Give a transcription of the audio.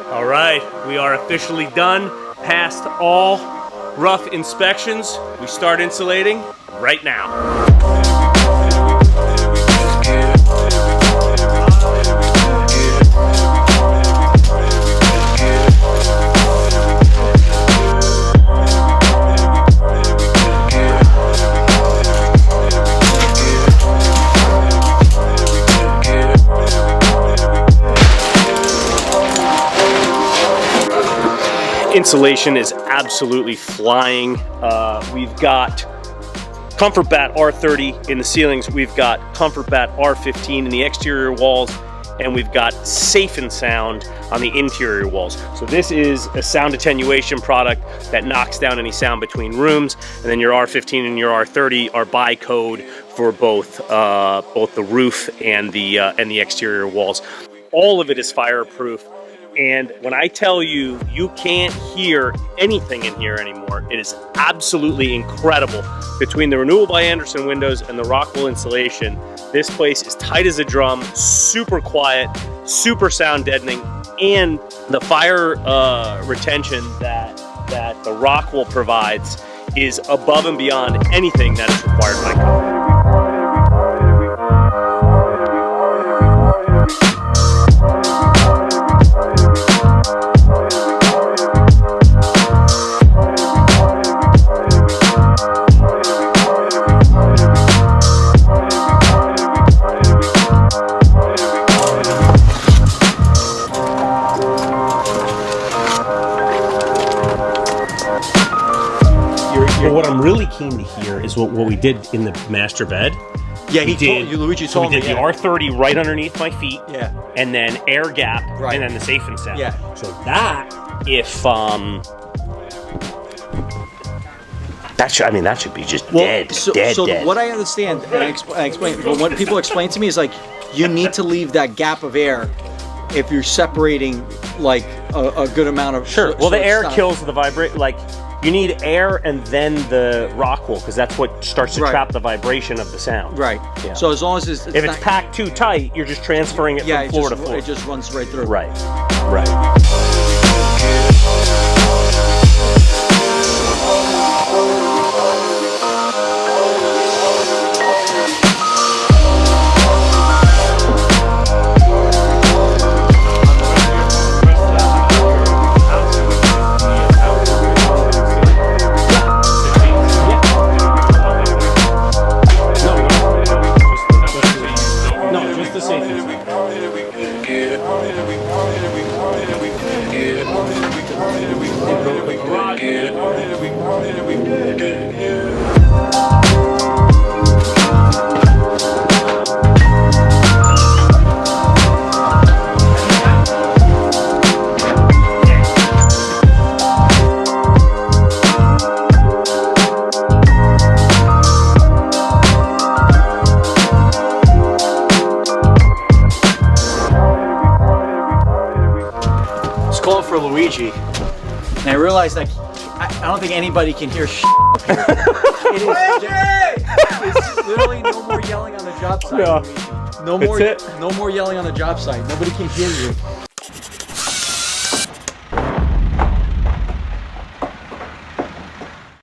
All right, we are officially done. Passed all rough inspections. We start insulating right now. Insulation is absolutely flying. We've got Comfort Batt R30 in the ceilings. We've got Comfort Batt R15 in the exterior walls, and we've got Safe and Sound on the interior walls. So this is a sound attenuation product that knocks down any sound between rooms, and then your R15 and your R30 are by code for both the roof and the exterior walls. All of it is fireproof. And when I tell you, you can't hear anything in here anymore, it is absolutely incredible. Between the Renewal by Andersen windows and the Rockwool insulation, this place is tight as a drum, super quiet, super sound deadening, and the fire retention that the Rockwool provides is above and beyond anything that is required by code. But what I'm really keen to hear is what we did in the master bed. Yeah, Luigi told me. We did the R30 right underneath my feet. Yeah. And then air gap, right. And then the Safe and Sound. Yeah. So that, if that should be just dead. So dead. What I understand, and I explain, but what people explain to me is like, you need to leave that gap of air if you're separating like a good amount of. Sure. Well, the air kills the vibration. Like, you need air and then the Rockwool, because that's what starts to trap the vibration of the sound. Right. Yeah. So as long as if it's packed too tight, you're just transferring it from floor to floor. It just runs right through. Right. Right. Calling for Luigi, and I realized that I don't think anybody can hear shit up here. It's literally no more yelling on the job site. Yeah. Luigi. No more yelling on the job site. Nobody can hear you.